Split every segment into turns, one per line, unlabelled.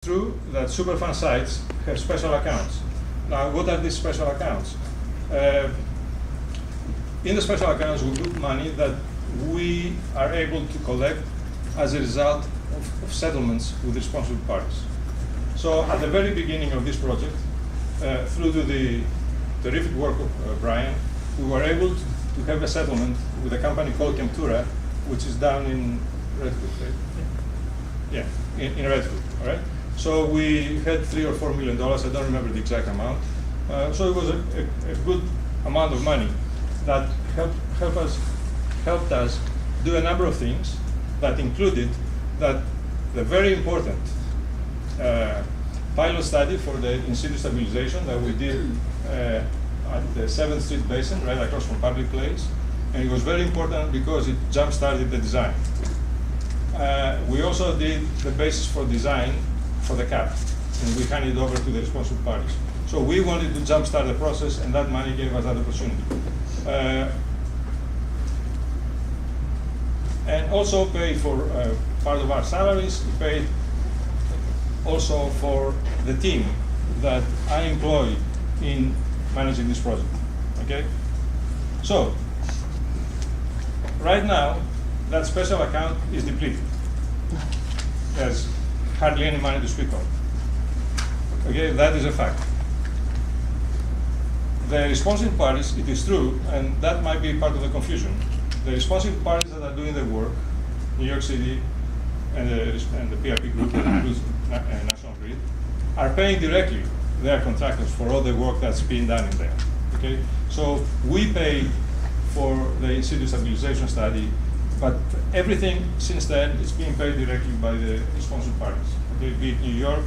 true that Superfund sites have special accounts. Now, what are these special accounts? In the special accounts, we put money that we are able to collect as a result of settlements with responsible parties. So at the very beginning of this project, through to the terrific work of Brian, we were able to have a settlement with a company called Chemtura, which is down in Redwood, right? Yeah, in Redwood, all right? So we had $3 or $4 million, I don't remember the exact amount. So it was a good amount of money that helped us do a number of things that included that the very important pilot study for the in-situ stabilization that we did at the 7th Street Basin, right across from Public Place. And it was very important because it jump-started the design. We also did the basis for design for the CAP, and we handed it over to the responsible parties. So we wanted to jump-start the process, and that money gave us that opportunity. And also paid for part of our salaries, paid also for the team that I employ in managing this project, okay? So, right now, that special account is depleted. There's hardly any money to speak of. Okay, that is a fact. The responsible parties, it is true, and that might be part of the confusion. The responsible parties that are doing the work, New York City and the PRP group, that includes National Grid, are paying directly their contractors for all the work that's being done in there. Okay, so we pay for the in-situ stabilization study, but everything since then is being paid directly by the responsible parties, okay, be it New York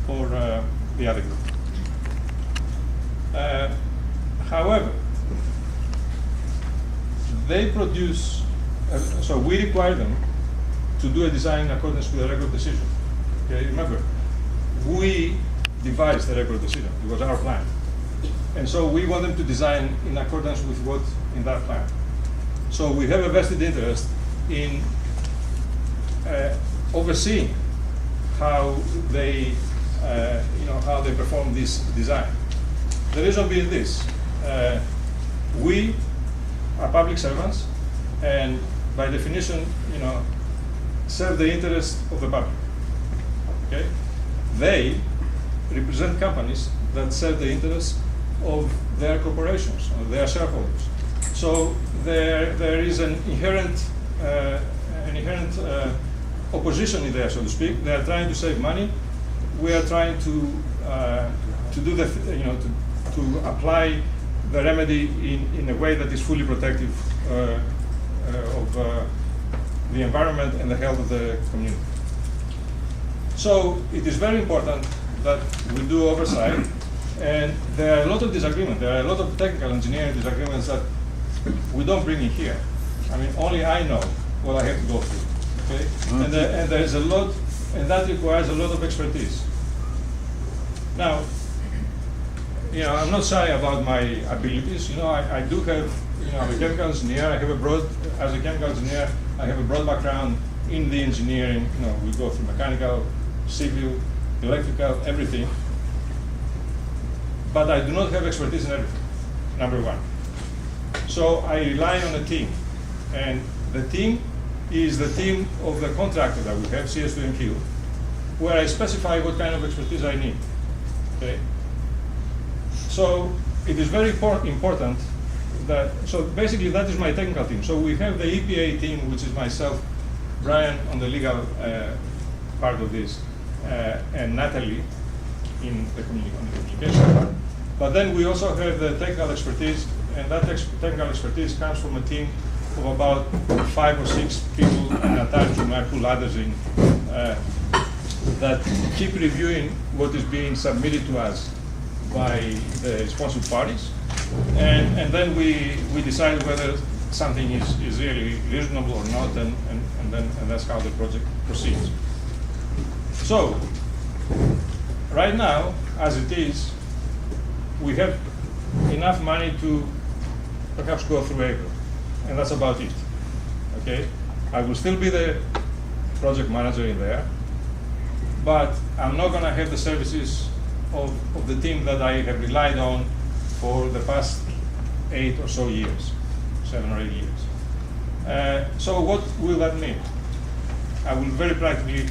or the other group. However, they produce, so we require them to do a design in accordance with the record decision. Okay, remember, we devised the record decision. It was our plan. And so we want them to design in accordance with what's in that plan. So we have a vested interest in overseeing how they, how they perform this design. The reason being this: we are public servants, and by definition, serve the interest of the public. Okay, they represent companies that serve the interests of their corporations, of their shareholders. So there is an inherent opposition in there, so to speak. They are trying to save money. We are trying to do the, to apply the remedy in a way that is fully protective of the environment and the health of the community. So it is very important that we do oversight, and there are a lot of disagreements. There are a lot of technical engineering disagreements that we don't bring in here. I mean, only I know what I have to go through, okay? And there's a lot, and that requires a lot of expertise. Now, I'm not shy about my abilities. I do have, I'm a chemical engineer. As a chemical engineer, I have a broad background in the engineering. We go through mechanical, civil, electrical, everything. But I do not have expertise in everything, number one. So I rely on a team. And the team is the team of the contractor that we have, CS2MQ, where I specify what kind of expertise I need. Okay? So it is very important that, so basically that is my technical team. So we have the EPA team, which is myself, Brian on the legal part of this, and Natalie on the communication part. But then we also have the technical expertise, and that technical expertise comes from a team of about 5 or 6 people, and at times we might pull others in, that keep reviewing what is being submitted to us by the responsible parties, and then we decide whether something is really reasonable or not, and that's how the project proceeds. So, right now, as it is, we have enough money to perhaps go through April, and that's about it. Okay, I will still be the project manager in there. but I'm not going to have the services of the team that I have relied on for the past 8 or so years, 7 or 8 years. So what will that mean? I will very practically,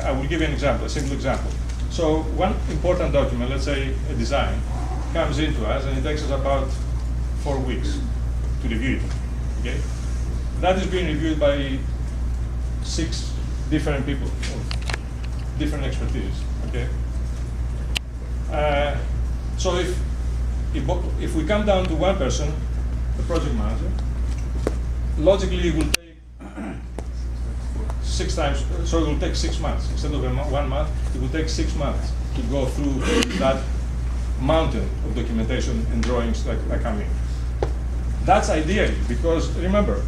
I will give you an example, a simple example. So one important document, let's say a design, comes into us and it takes us about 4 weeks to review it, okay? That is being reviewed by 6 different people of different expertise, okay? So if we come down to one person, the project manager, logically it will take 6 times, so it will take 6 months. Instead of 1 month, it will take 6 months to go through that mountain of documentation and drawings that come in. That's ideally, because remember,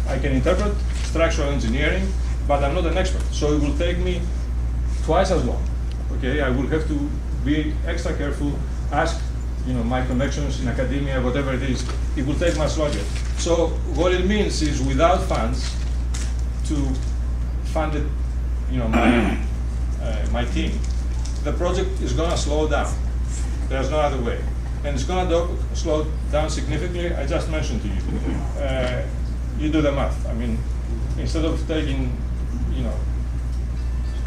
I can interpret structural engineering, but I'm not an expert. So it will take me twice as long. Okay, I will have to be extra careful, ask my connections in academia, whatever it is. It will take much longer. So what it means is, without funds to fund it, my team, the project is going to slow down. There's no other way, and it's going to slow down significantly. I just mentioned to you. You do the math. I mean, instead of taking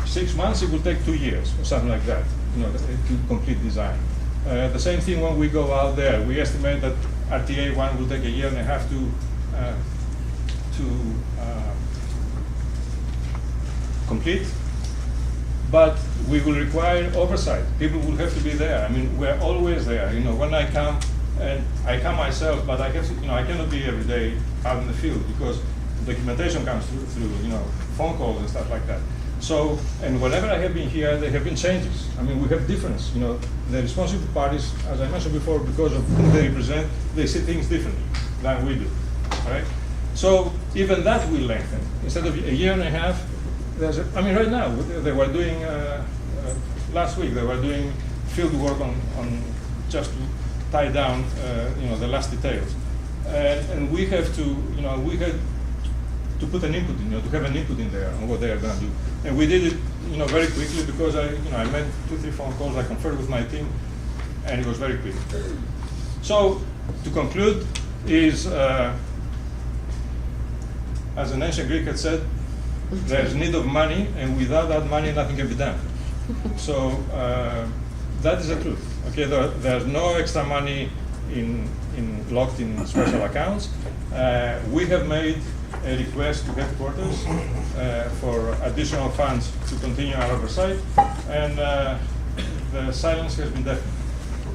6 months, it will take 2 years or something like that, to complete design. The same thing when we go out there. We estimate that RTA 1 will take 1.5 years to complete, but we will require oversight. People will have to be there. I mean, we're always there. When I come, and I come myself, but I have to, I cannot be every day out in the field because documentation comes through phone calls and stuff like that. So, and whenever I have been here, there have been changes. I mean, we have difference. The responsible parties, as I mentioned before, because of whom they represent, they see things differently than we do, right? So even that will lengthen. Instead of 1.5 years, right now, they were doing, last week, they were doing field work on just to tie down, the last details. And we have to, we had to put an input in, to have an input in there on what they are going to do. And we did it, very quickly because I made 2-3 phone calls, I conferred with my team, and it was very quick. So to conclude is, as an ancient Greek had said, there's need of money, and without that money, nothing can be done. So that is the truth. Okay, there's no extra money locked in special accounts. We have made a request to headquarters for additional funds to continue our oversight, and the silence has been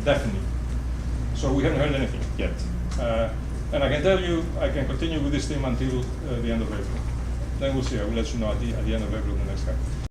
deafening. So we haven't heard anything yet. And I can tell you, I can continue with this team until the end of April. Then we'll see. I will let you know at the end of April the next time.